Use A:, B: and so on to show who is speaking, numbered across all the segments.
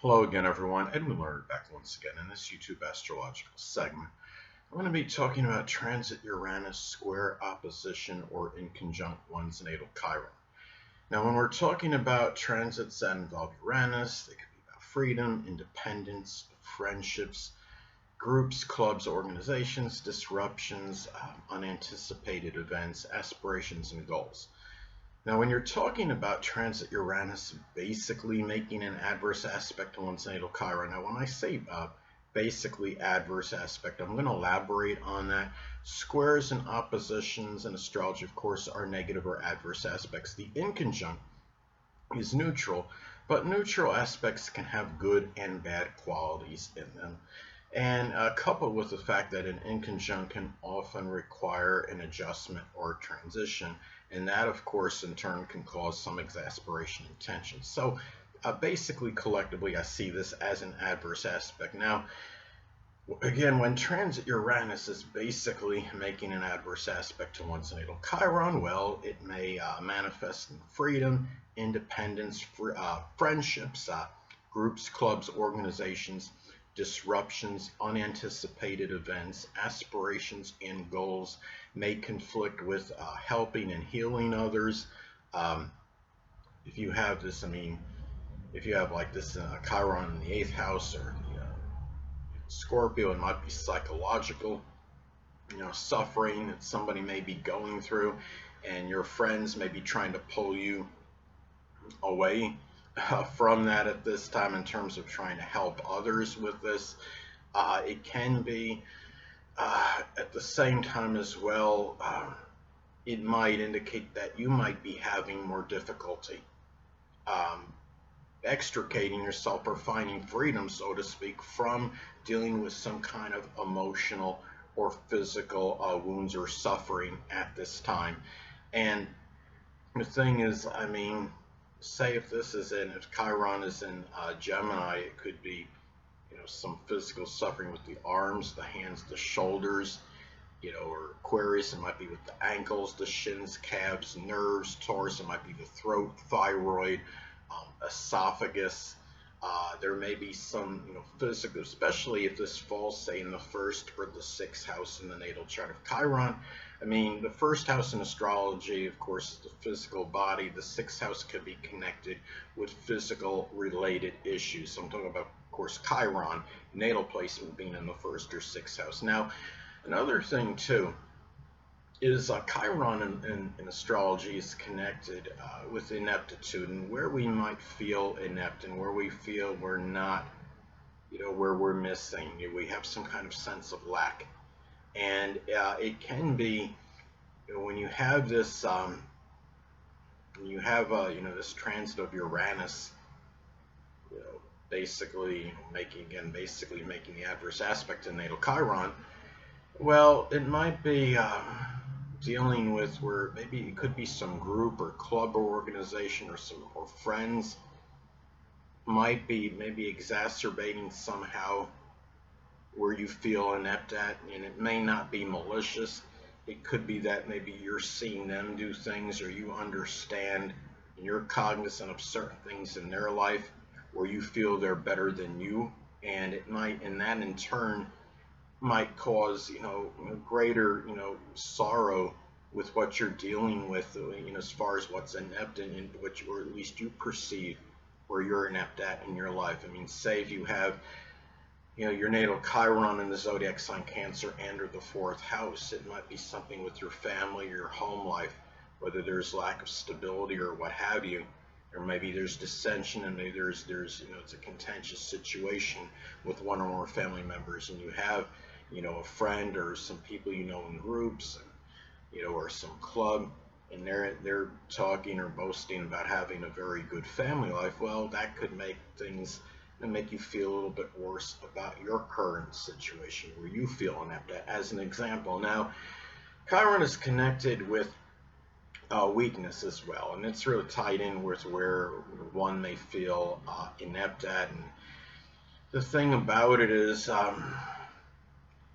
A: Hello again, everyone. Edwin Learnard back once again in this YouTube astrological segment. I'm going to be talking about transit Uranus, square, opposition, or inconjunct one's natal Chiron. Now, when we're talking about transits that involve Uranus, they could be about freedom, independence, friendships, groups, clubs, organizations, disruptions, unanticipated events, aspirations, and goals. Now, when you're talking about transit Uranus basically making an adverse aspect to one's natal Chiron, now when I say basically adverse aspect, I'm going to elaborate on that. Squares and oppositions in astrology, of course, are negative or adverse aspects. The inconjunct is neutral, but neutral aspects can have good and bad qualities in them. And coupled with the fact that an inconjunct can often require an adjustment or transition, and that, of course, in turn can cause some exasperation and tension. So basically, collectively, I see this as an adverse aspect. Now, again, when transit Uranus is basically making an adverse aspect to one's natal Chiron, well, it may manifest in freedom, independence, friendships, groups, clubs, organizations, disruptions, unanticipated events, aspirations, and goals, may conflict with helping and healing others. If you have this, if you have like this Chiron in the 8th house or the Scorpio, it might be psychological, suffering that somebody may be going through, and your friends may be trying to pull you away from that at this time in terms of trying to help others with this. It can be at the same time as well, it might indicate that you might be having more difficulty extricating yourself or finding freedom, so to speak, from dealing with some kind of emotional or physical wounds or suffering at this time. And the thing is, say if Chiron is in Gemini, it could be, some physical suffering with the arms, the hands, the shoulders, or Aquarius, it might be with the ankles, the shins, calves, nerves. Taurus, it might be the throat, thyroid, esophagus. There may be some, physical, especially if this falls, say, in the 1st or the 6th house in the natal chart of Chiron. The 1st house in astrology, of course, is the physical body. The 6th house could be connected with physical related issues. So I'm talking about, of course, Chiron, natal placement being in the 1st or 6th house. Now, another thing, too, is Chiron in astrology is connected with ineptitude, and where we might feel inept and where we feel we're not, where we're missing. We have some kind of sense of lack. And it can be, when you have this, this transit of Uranus, basically making the adverse aspect to natal Chiron. Well, it might be dealing with where maybe it could be some group or club or organization or friends might be maybe exacerbating somehow where you feel inept at, and it may not be malicious. It could be that maybe you're seeing them do things, or you understand and you're cognizant of certain things in their life where you feel they're better than you, and that in turn might cause greater sorrow with what you're dealing with, as far as what's inept and what or at least you perceive where you're inept at in your life. Say if you have your natal Chiron in the zodiac sign Cancer and or the 4th house, it might be something with your family or your home life, whether there's lack of stability or what have you, or maybe there's dissension, and maybe there's it's a contentious situation with one or more family members, and you have a friend or some people in groups, or some club, and they're talking or boasting about having a very good family life. Well, that could make things and make you feel a little bit worse about your current situation where you feel inept, as an example. Now, Chiron is connected with weakness as well, and it's really tied in with where one may feel inept at. And the thing about it is,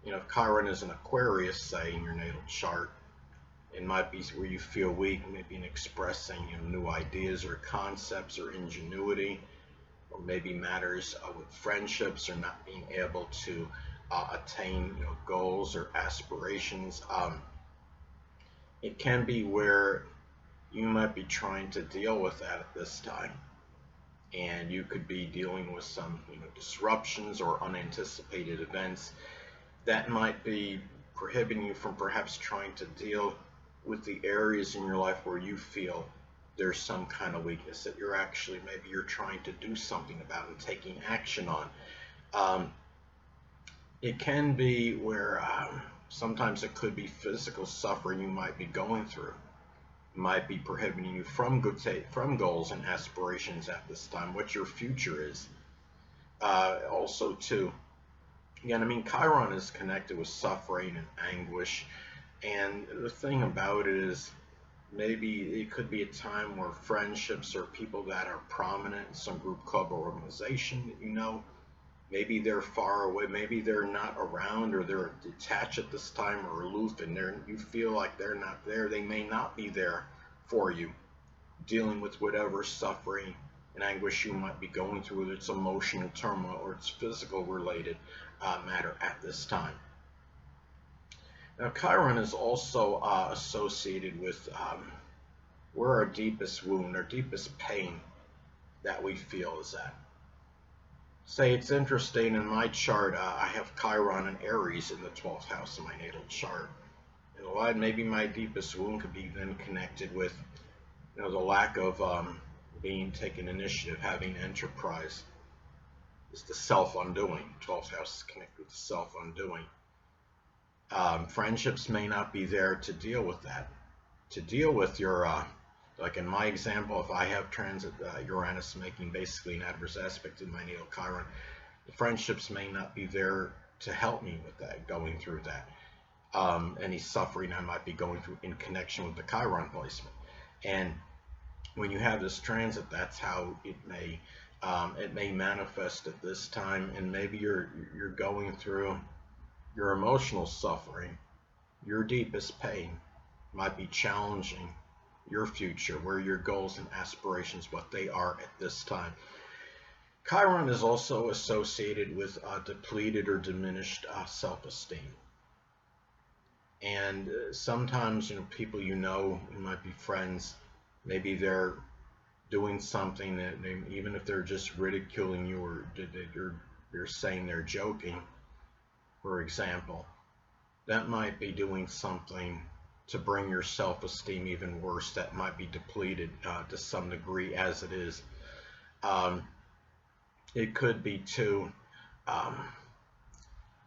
A: if Chiron is an Aquarius, say, in your natal chart, it might be where you feel weak, maybe in expressing new ideas or concepts or ingenuity, or maybe matters with friendships or not being able to attain goals or aspirations. It can be where you might be trying to deal with that at this time, and you could be dealing with some disruptions or unanticipated events that might be prohibiting you from perhaps trying to deal with the areas in your life where you feel there's some kind of weakness that maybe you're trying to do something about and taking action on. It can be where sometimes it could be physical suffering you might be going through, might be prohibiting you from goals and aspirations at this time, what your future is. Also too, again, I mean, Chiron is connected with suffering and anguish, and the thing about it is maybe it could be a time where friendships or people that are prominent in some group, club, or organization that maybe they're far away, maybe they're not around, or they're detached at this time or aloof, and you feel like they're not there. They may not be there for you, dealing with whatever suffering and anguish you might be going through, whether it's emotional turmoil or it's physical related matter at this time. Now, Chiron is also associated with where our deepest wound, our deepest pain that we feel is at. Say, it's interesting, in my chart, I have Chiron and Aries in the 12th house of my natal chart. And maybe my deepest wound could be then connected with the lack of taking initiative, having enterprise. It's the self-undoing. 12th house is connected with self-undoing. Friendships may not be there to deal with that, to deal with your, like in my example, if I have transit Uranus making basically an adverse aspect in my natal Chiron, the friendships may not be there to help me with that, going through that. Any suffering I might be going through in connection with the Chiron placement. And when you have this transit, that's how it may manifest at this time, and maybe you're going through your emotional suffering, your deepest pain might be challenging your future, where your goals and aspirations, what they are at this time. Chiron is also associated with depleted or diminished self-esteem. And sometimes, people you might be friends, maybe they're doing something that even if they're just ridiculing you or you're saying they're joking, for example, that might be doing something to bring your self-esteem even worse. That might be depleted to some degree as it is. It could be too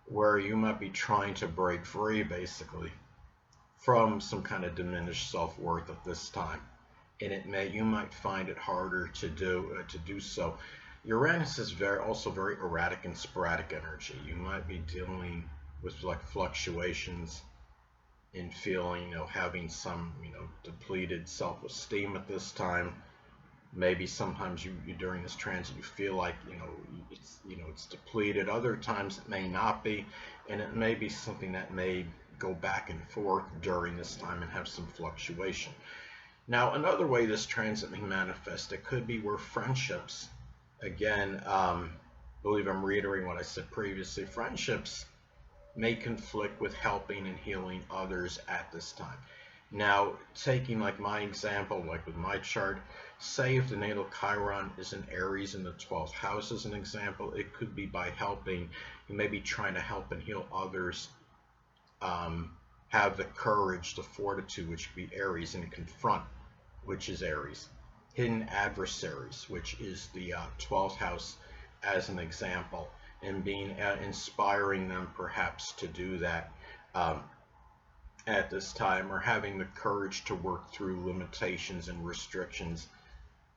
A: where you might be trying to break free basically from some kind of diminished self-worth at this time, and you might find it harder to do so. Uranus is also very erratic and sporadic energy. You might be dealing with like fluctuations in feeling, having some, depleted self-esteem at this time. Maybe sometimes you during this transit you feel like it's depleted. Other times it may not be, and it may be something that may go back and forth during this time and have some fluctuation. Now, another way this transit may manifest, it could be where friendships, again, believe I'm reiterating what I said previously, friendships may conflict with helping and healing others at this time. Now, taking like my example, like with my chart, say if the natal Chiron is in Aries in the 12th house as an example, it could be by helping, you may be trying to help and heal others, have the courage, the fortitude, which would be Aries, and confront, which is Aries. Hidden adversaries, which is the 12th house as an example, and being inspiring them perhaps to do that at this time, or having the courage to work through limitations and restrictions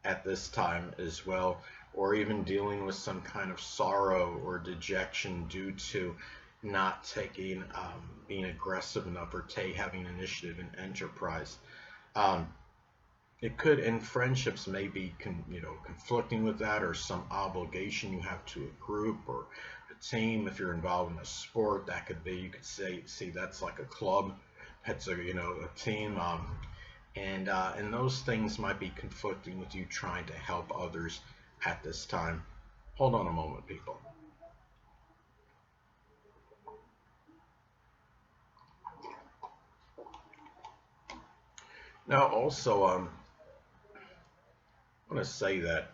A: at this time as well, or even dealing with some kind of sorrow or dejection due to not being aggressive enough or having initiative and enterprise. It could, and friendships may be conflicting with that, or some obligation you have to a group or a team. If you're involved in a sport, that could be, you could see that's like a club, that's a team, and those things might be conflicting with you trying to help others at this time. Hold on a moment, people. Now, also, I want to say that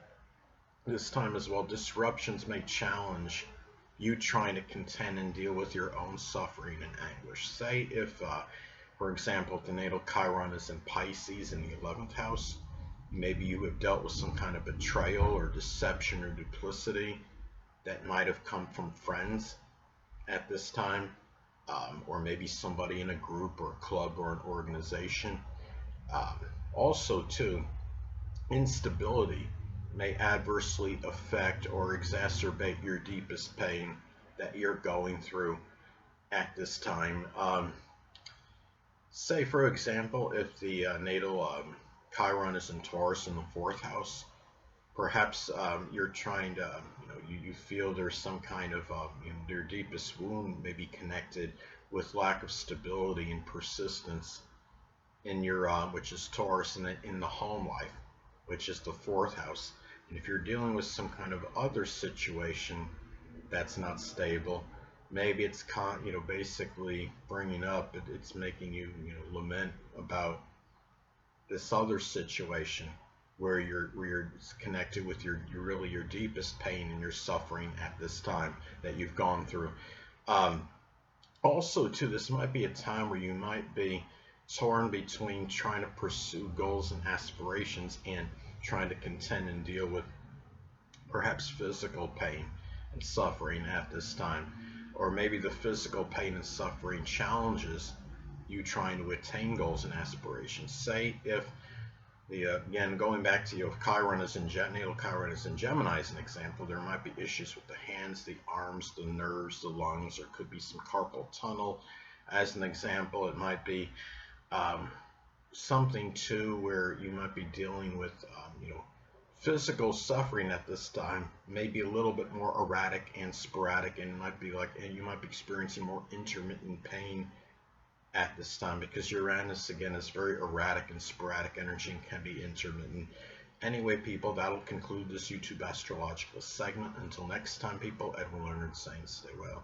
A: this time as well, disruptions may challenge you trying to contend and deal with your own suffering and anguish. Say if, for example, if the natal Chiron is in Pisces in the 11th house, maybe you have dealt with some kind of betrayal or deception or duplicity that might have come from friends at this time, or maybe somebody in a group or a club or an organization. Um, Also, too, instability may adversely affect or exacerbate your deepest pain that you're going through at this time. Say, for example, if the natal Chiron is in Taurus in the 4th house, perhaps you're trying to, you feel there's some kind of, your deepest wound may be connected with lack of stability and persistence in your, which is Taurus, and then in the home life, which is the 4th house. And if you're dealing with some kind of other situation that's not stable, maybe it's basically bringing up, it's making you, lament about this other situation where you're connected with your really your deepest pain and your suffering at this time that you've gone through. Um, Also, too, this might be a time where you might be torn between trying to pursue goals and aspirations and trying to contend and deal with perhaps physical pain and suffering at this time. Or maybe the physical pain and suffering challenges you trying to attain goals and aspirations. Say if again, going back to if Chiron is in natal Chiron is in Gemini as an example, there might be issues with the hands, the arms, the nerves, the lungs. There could be some carpal tunnel. As an example, it might be something too where you might be dealing with physical suffering at this time, maybe a little bit more erratic and sporadic, and you might be experiencing more intermittent pain at this time because Uranus again is very erratic and sporadic energy and can be intermittent. Anyway, people, that'll conclude this YouTube astrological segment. Until next time, people, Edwin Learnard saying stay well.